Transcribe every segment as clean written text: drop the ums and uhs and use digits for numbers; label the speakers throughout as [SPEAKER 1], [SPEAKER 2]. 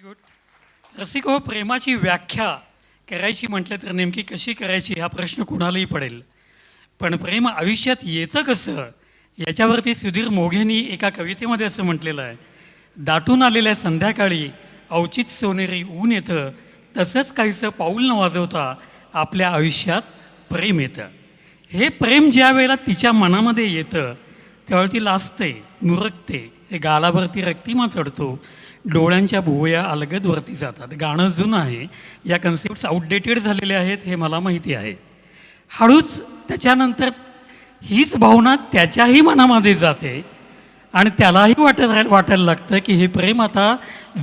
[SPEAKER 1] Good. रसिको, प्रेमाची व्याख्या करायची म्हटलं तर नेमकी कशी करायची हा प्रश्न कुणालाही पडेल. पण प्रेम आयुष्यात येतं कसं याच्यावरती सुधीर मोघेंनी एका कवितेमध्ये असं म्हटलेलं आहे, दाटून आलेल्या संध्याकाळी अवचित सोनेरी ऊन येतं, तसंच काहीसं पाऊल न वाजवता आपल्या आयुष्यात प्रेम येतं. हे प्रेम ज्या वेळेला तिच्या मनामध्ये येतं त्यावेळी ती लाजते, मुरकते, हे गालावरती रक्तिमा चढतो, डोळ्यांच्या भुवया अलगदवरती जातात. गाणं जुनं आहे, या कन्सेप्ट्स आउटडेटेड झालेले आहेत हे मला माहिती आहे. हळूच त्याच्यानंतर हीच भावना त्याच्याही मनामध्ये जाते आणि त्यालाही वाटायला लागतं की हे प्रेम आता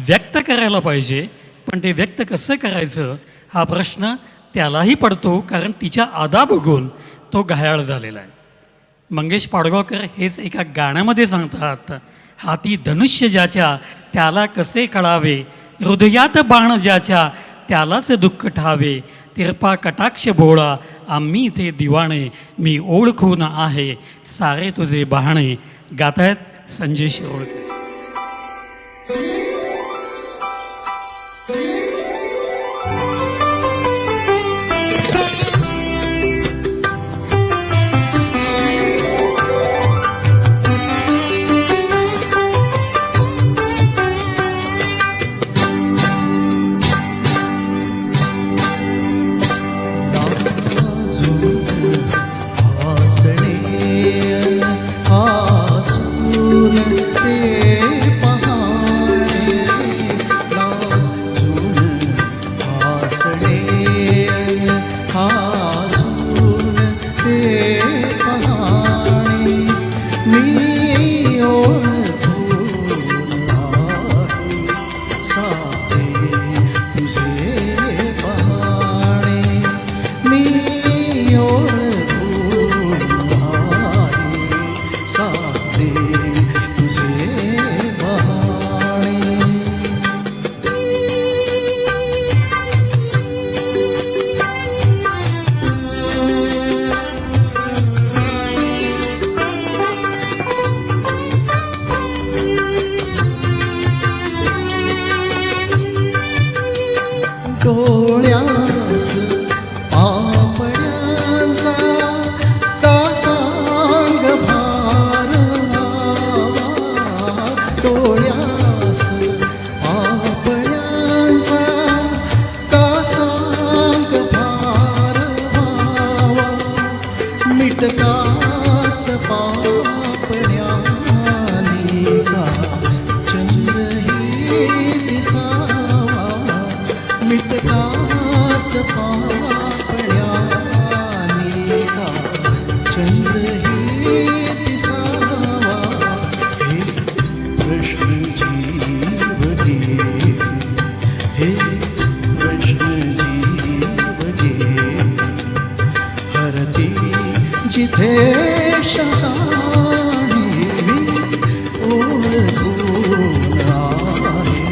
[SPEAKER 1] व्यक्त करायला पाहिजे. पण ते व्यक्त कसं करायचं हा प्रश्न त्यालाही पडतो, कारण तिच्या अदा बघून तो घायाळ झालेला आहे. मंगेश पाडगावकर हेच एका गाण्यामध्ये सांगतात, हाती धनुष्य ज्याच्या त्याला कसे कळावे, हृदयात बाण ज्याच्या त्यालाच दुःख ठावे, तिरपा कटाक्ष भोळा आम्ही ते दिवाणे, मी ओळखून आहे सारे तुझे बहाणे. गातायत संजय शिरोळकर.
[SPEAKER 2] डोळ्यास पापण्यांचा का सांग भार व्हावा, डोळ्यास पापण्यांचा का सांग भार व्हावा, मिटकाच पापण्यानी का चंद्रही दिसावा, मिटकाच पापण्यानी का चंद्रही दिसावा. हे प्रश्न जीव घेणे, हे प्रश्न जीव घेणे, हरती जिथे शहाणे मी ओळखून आहे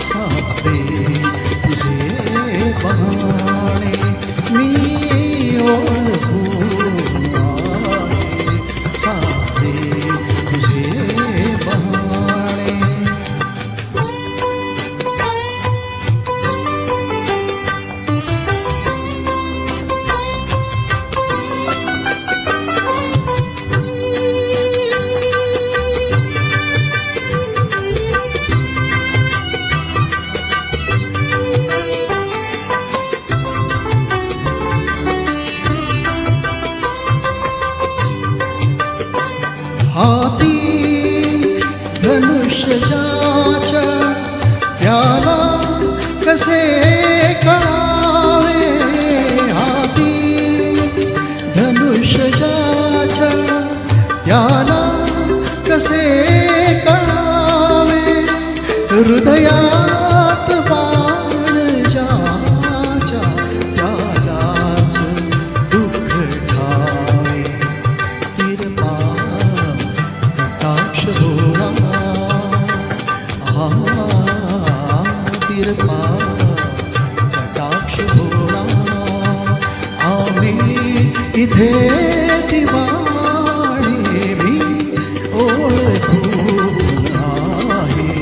[SPEAKER 2] सारे तुझे बहाणे, मी ओळखून आहे सारे तुझे बहाणे. हाती धनुष्य ज्याच्या त्याला कसे कळावे, हाती धनुष्य ज्याच्या त्याला कसे कळावे, हृदयात बाण ज्याच्या त्यालाच दुःख ठावे, तिरपा कटाक्ष भोळा तिरपा कटाक्ष भोळा, आम्ही इथे दिवाणे, मी ओळखून आहे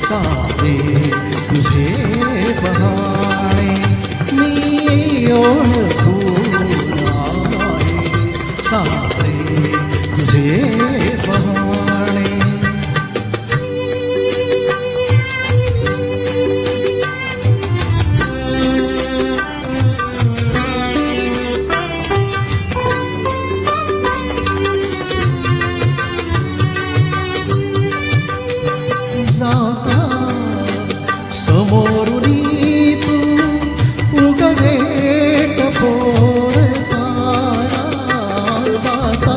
[SPEAKER 2] सारे तुझे समोरुनी तू उगवेट पोर तारा जाता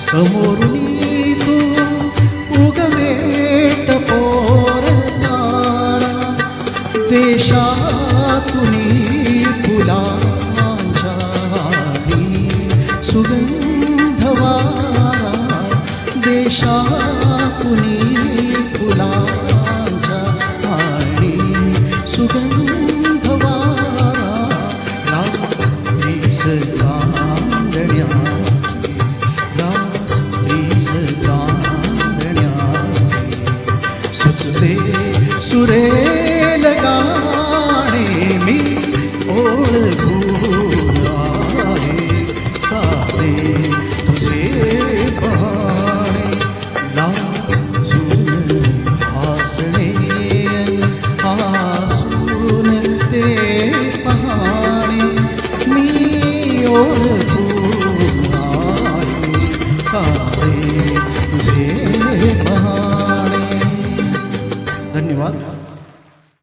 [SPEAKER 2] समोरुनी तू उगवेट पोर तारा देशातुनी फुलांच्या आणि सुगंध वारा देशातुनी फुलांच्या आणि सुगंध वारा रात्रीस चांदण्याचे रात्रीस चांदण्याचे सुचते सुरेल गाणे मी ओळखून आहे सारे तुझे